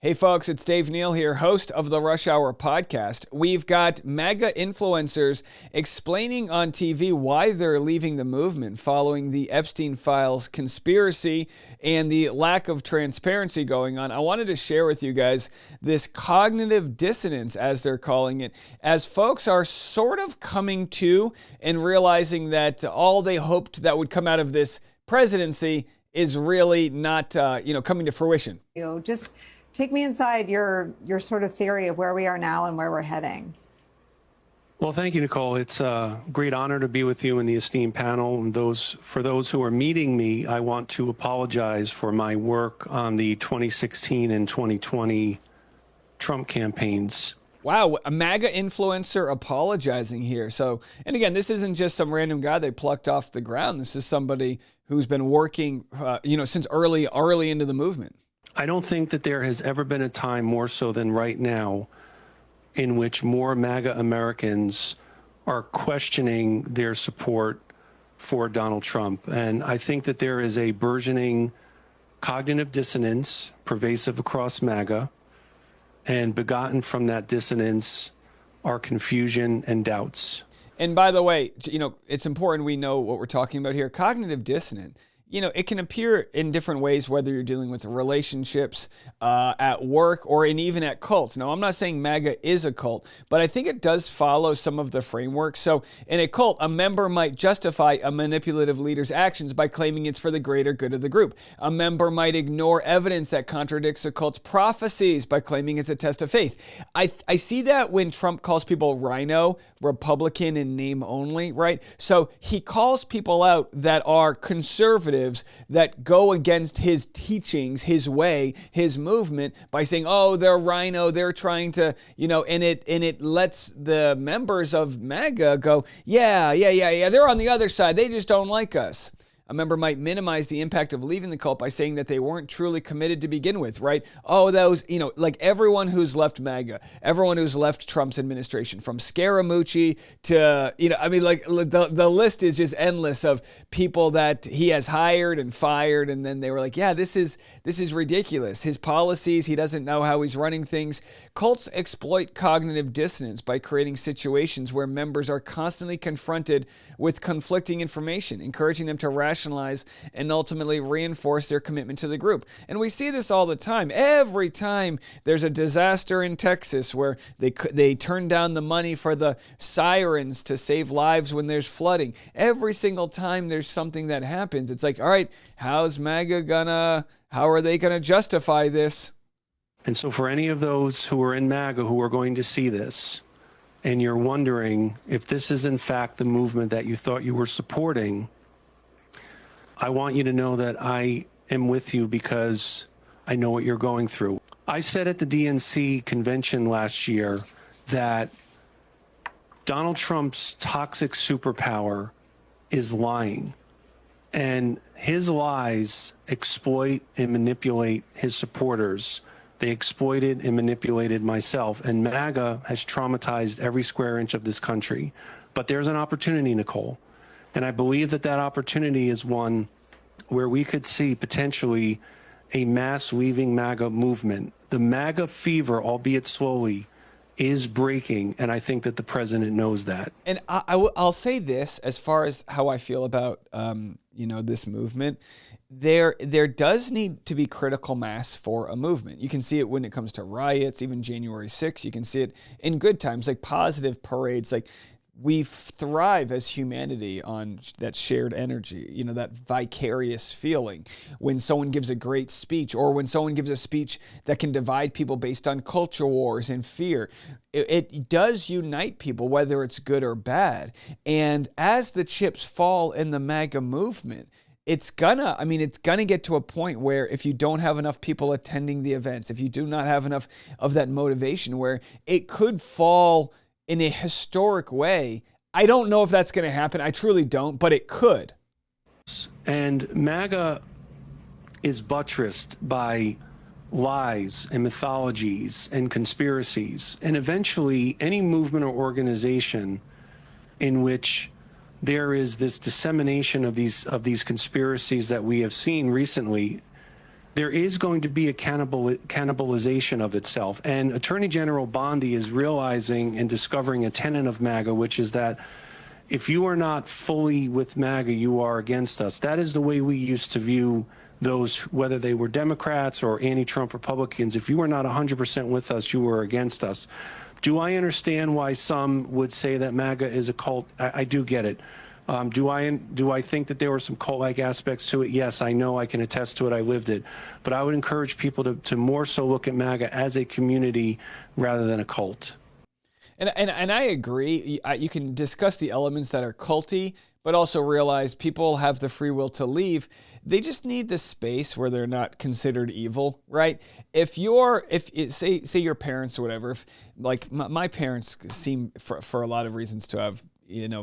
Hey folks, it's Dave Neal here, host of the Rush Hour podcast. We've got MAGA influencers explaining on TV why they're leaving the movement following the Epstein files conspiracy and the lack of transparency going on. I wanted to share with you guys this cognitive dissonance, as they're calling it, as folks are sort of coming to and realizing that all they hoped that would come out of this presidency is really not, coming to fruition. Just take me inside your sort of theory of where we are now and where we're heading. Well, thank you, Nicole. It's a great honor to be with you and the esteemed panel. And for those who are meeting me, I want to apologize for my work on the 2016 and 2020 Trump campaigns. Wow, a MAGA influencer apologizing here. So, and again, this isn't just some random guy they plucked off the ground. This is somebody who's been working, since early into the movement. I don't think that there has ever been a time more so than right now in which more MAGA Americans are questioning their support for Donald Trump. And I think that there is a burgeoning cognitive dissonance pervasive across MAGA, and begotten from that dissonance are confusion and doubts. And by the way, it's important we know what we're talking about here. Cognitive dissonance. It can appear in different ways, whether you're dealing with relationships at work or even at cults. Now, I'm not saying MAGA is a cult, but I think it does follow some of the framework. So in a cult, a member might justify a manipulative leader's actions by claiming it's for the greater good of the group. A member might ignore evidence that contradicts a cult's prophecies by claiming it's a test of faith. I see that when Trump calls people rhino, Republican in name only, right? So he calls people out that are conservative, that go against his teachings, his way, his movement, by saying, oh, they're rhino, they're trying to, and it lets the members of MAGA go, yeah, they're on the other side, they just don't like us. A member might minimize the impact of leaving the cult by saying that they weren't truly committed to begin with, right? Oh, those, like everyone who's left MAGA, everyone who's left Trump's administration, from Scaramucci to, the list is just endless of people that he has hired and fired, and then they were like, yeah, this is ridiculous. His policies, he doesn't know how he's running things. Cults exploit cognitive dissonance by creating situations where members are constantly confronted with conflicting information, encouraging them to rationalize and ultimately reinforce their commitment to the group. And we see this all the time. Every time there's a disaster in Texas where they turn down the money for the sirens to save lives when there's flooding, every single time there's something that happens, it's like, all right, how are they gonna justify this? And so for any of those who are in MAGA who are going to see this, and you're wondering if this is in fact the movement that you thought you were supporting, I want you to know that I am with you because I know what you're going through. I said at the DNC convention last year that Donald Trump's toxic superpower is lying, and his lies exploit and manipulate his supporters. They exploited and manipulated myself, and MAGA has traumatized every square inch of this country. But there's an opportunity, Nicole. And I believe that that opportunity is one where we could see potentially a mass leaving MAGA movement. The MAGA fever, albeit slowly, is breaking, and I think that the president knows that. And I'll say this as far as how I feel about this movement. There does need to be critical mass for a movement. You can see it when it comes to riots, even January 6th. You can see it in good times, like positive parades, like. We thrive as humanity on that shared energy, that vicarious feeling. When someone gives a great speech, or when someone gives a speech that can divide people based on culture wars and fear, it does unite people, whether it's good or bad. And as the chips fall in the MAGA movement, it's gonna get to a point where if you don't have enough people attending the events, if you do not have enough of that motivation, where it could fall in a historic way. I don't know if that's going to happen. I truly don't, but it could. And MAGA is buttressed by lies and mythologies and conspiracies. And eventually, any movement or organization in which there is this dissemination of these conspiracies that we have seen recently, there is going to be a cannibalization of itself. And Attorney General Bondi is realizing and discovering a tenet of MAGA, which is that if you are not fully with MAGA, you are against us. That is the way we used to view those, whether they were Democrats or anti-Trump Republicans. If you were not 100% with us, you were against us. Do I understand why some would say that MAGA is a cult? I do get it. Do I think that there were some cult-like aspects to it? Yes, I know. I can attest to it. I lived it. But I would encourage people to more so look at MAGA as a community rather than a cult. And I agree. You can discuss the elements that are culty, but also realize people have the free will to leave. They just need the space where they're not considered evil, right? Say your parents or whatever, if like my parents seem for a lot of reasons to have,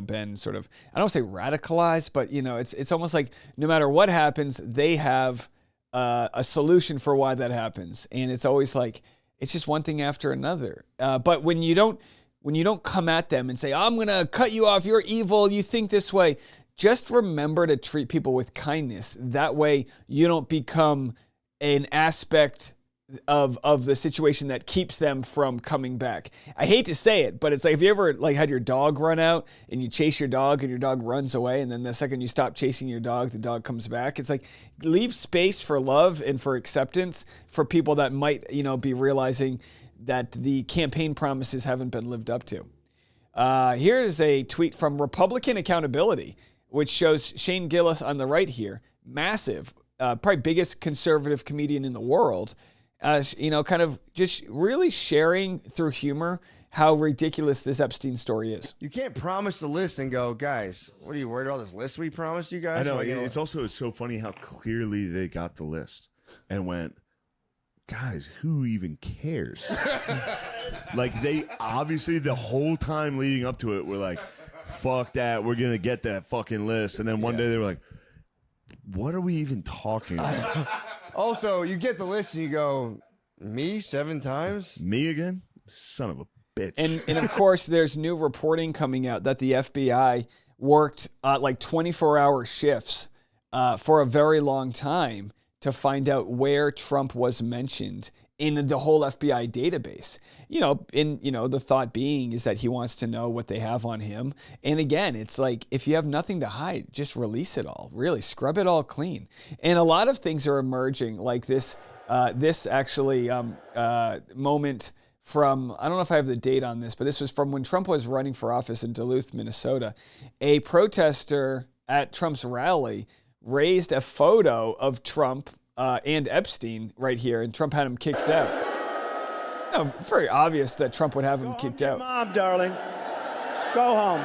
been sort of, I don't say radicalized, but it's almost like no matter what happens, they have a solution for why that happens. And it's always like, it's just one thing after another. But when you don't come at them and say, I'm going to cut you off, you're evil, you think this way, just remember to treat people with kindness. That way you don't become an aspect of the situation that keeps them from coming back. I hate to say it, but it's like, if you ever had your dog run out and you chase your dog and your dog runs away, and then the second you stop chasing your dog, the dog comes back. It's like, leave space for love and for acceptance for people that might, be realizing that the campaign promises haven't been lived up to. Here's a tweet from Republican Accountability, which shows Shane Gillis on the right here, massive, probably biggest conservative comedian in the world, kind of just really sharing through humor how ridiculous this Epstein story is. You can't promise the list and go, guys, what are you worried about this list we promised you guys? I know. It's so funny how clearly they got the list and went, guys, who even cares? Like, they obviously the whole time leading up to it were like, fuck that, we're going to get that fucking list. And then one day they were like, what are we even talking about? Also, you get the list and you go, me 7 times? Me again? Son of a bitch. And of course, there's new reporting coming out that the FBI worked like 24-hour shifts for a very long time to find out where Trump was mentioned in the whole FBI database. The thought being is that he wants to know what they have on him. And again, it's like, if you have nothing to hide, just release it all. Really, scrub it all clean. And a lot of things are emerging, like this moment from, I don't know if I have the date on this, but this was from when Trump was running for office in Duluth, Minnesota. A protester at Trump's rally raised a photo of Trump and Epstein right here, and Trump had him kicked out. Very obvious that Trump would have him kicked out. Mom, darling, go home.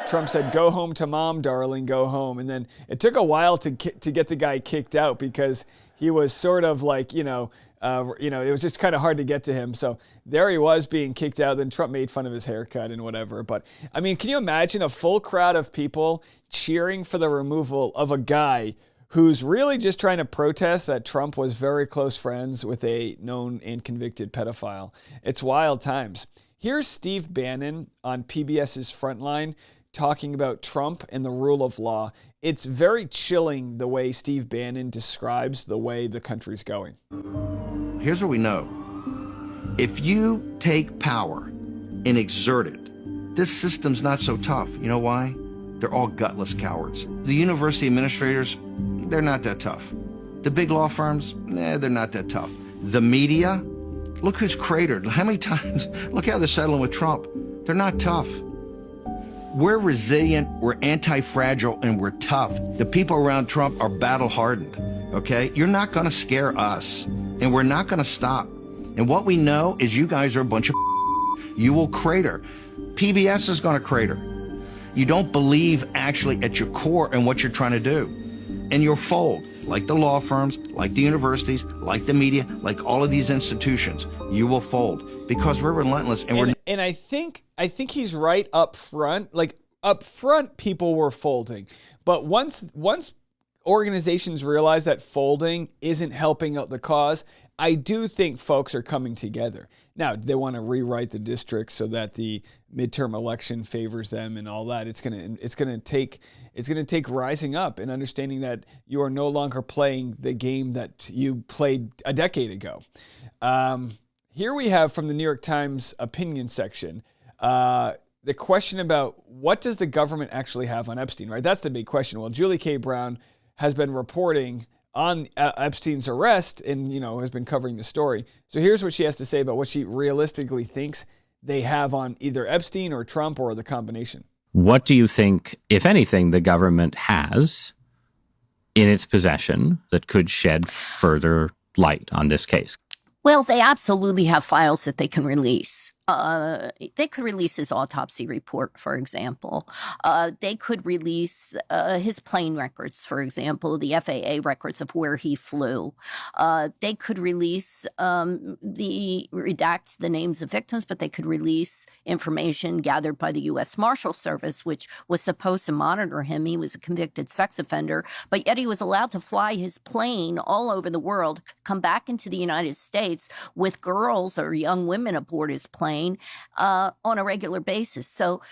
Trump said, "Go home to mom, darling, go home." And then it took a while to get the guy kicked out because he was sort of like, it was just kind of hard to get to him. So there he was being kicked out. Then Trump made fun of his haircut and whatever. But I mean, can you imagine a full crowd of people cheering for the removal of a guy who's really just trying to protest that Trump was very close friends with a known and convicted pedophile? It's wild times. Here's Steve Bannon on PBS's Frontline talking about Trump and the rule of law. It's very chilling the way Steve Bannon describes the way the country's going. Here's what we know. If you take power and exert it, this system's not so tough. You know why? They're all gutless cowards. The university administrators, they're not that tough. The big law firms, they're not that tough. The media, look who's cratered. How many times, look how they're settling with Trump. They're not tough. We're resilient, we're anti-fragile, and we're tough. The people around Trump are battle-hardened, okay? You're not gonna scare us, and we're not gonna stop. And what we know is you guys are a bunch of you will crater. PBS is gonna crater. You don't believe actually at your core in what you're trying to do. And you'll fold, like the law firms, like the universities, like the media, like all of these institutions. You will fold because we're relentless and I think he's right up front. Like up front, people were folding. But once organizations realize that folding isn't helping out the cause, I do think folks are coming together. Now, they want to rewrite the districts so that the midterm election favors them and all that. It's gonna take rising up and understanding that you are no longer playing the game that you played a decade ago. Here we have from the New York Times opinion section, the question about what does the government actually have on Epstein, right? That's the big question. Well, Julie K. Brown has been reporting on Epstein's arrest and, has been covering the story. So here's what she has to say about what she realistically thinks they have on either Epstein or Trump or the combination. What do you think, if anything, the government has in its possession that could shed further light on this case? Well, they absolutely have files that they can release. They could release his autopsy report, for example. They could release his plane records, for example, the FAA records of where he flew. They could redact the names of victims, but they could release information gathered by the U.S. Marshal Service, which was supposed to monitor him. He was a convicted sex offender, but yet he was allowed to fly his plane all over the world, come back into the United States with girls or young women aboard his plane on a regular basis. So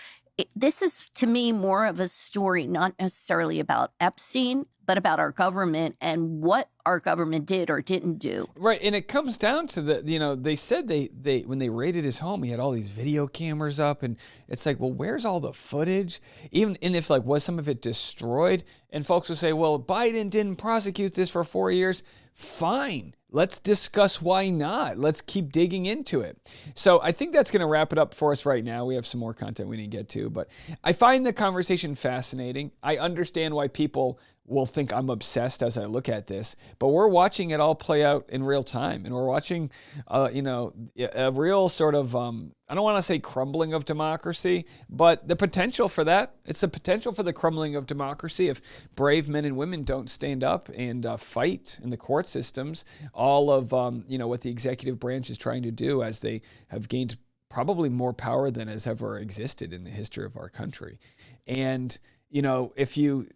this is, to me, more of a story not necessarily about Epstein, but about our government and what our government did or didn't do. Right, and it comes down to they said they when they raided his home, he had all these video cameras up, and it's like, well, where's all the footage? And if was some of it destroyed? And folks will say, well, Biden didn't prosecute this for 4 years. Fine. Let's discuss why not. Let's keep digging into it. So I think that's going to wrap it up for us right now. We have some more content we need to get to, but I find the conversation fascinating. I understand why people will think I'm obsessed as I look at this, but we're watching it all play out in real time, and we're watching, a real sort of, I don't want to say crumbling of democracy, but the potential for that. It's the potential for the crumbling of democracy if brave men and women don't stand up and fight in the court systems. All of what the executive branch is trying to do as they have gained probably more power than has ever existed in the history of our country. And if you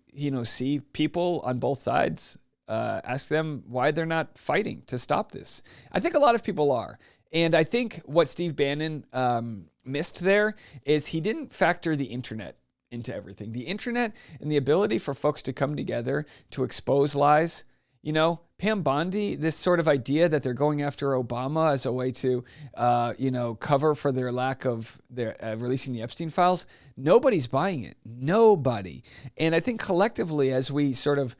see people on both sides, ask them why they're not fighting to stop this. I think a lot of people are. And I think what Steve Bannon missed there is he didn't factor the internet into everything. The internet and the ability for folks to come together to expose lies. Pam Bondi, this sort of idea that they're going after Obama as a way to, cover for their lack of their releasing the Epstein files. Nobody's buying it. Nobody. And I think collectively, as we sort of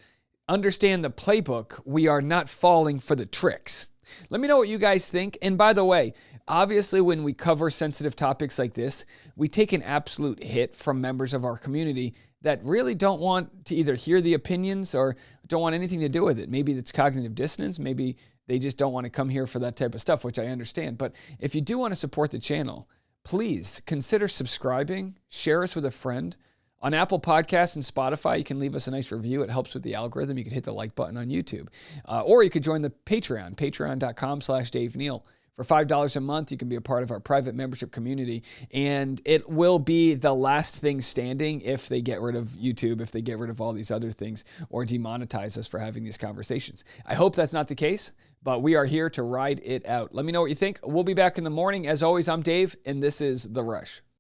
understand the playbook, we are not falling for the tricks. Let me know what you guys think. And by the way, obviously, when we cover sensitive topics like this, we take an absolute hit from members of our community that really don't want to either hear the opinions or don't want anything to do with it. Maybe it's cognitive dissonance. Maybe they just don't want to come here for that type of stuff, which I understand. But if you do want to support the channel, please consider subscribing, share us with a friend. On Apple Podcasts and Spotify, you can leave us a nice review. It helps with the algorithm. You can hit the like button on YouTube. Or you could join the Patreon, patreon.com/Dave Neal. For $5 a month, you can be a part of our private membership community, and it will be the last thing standing if they get rid of YouTube, if they get rid of all these other things, or demonetize us for having these conversations. I hope that's not the case, but we are here to ride it out. Let me know what you think. We'll be back in the morning. As always, I'm Dave, and this is The Rush.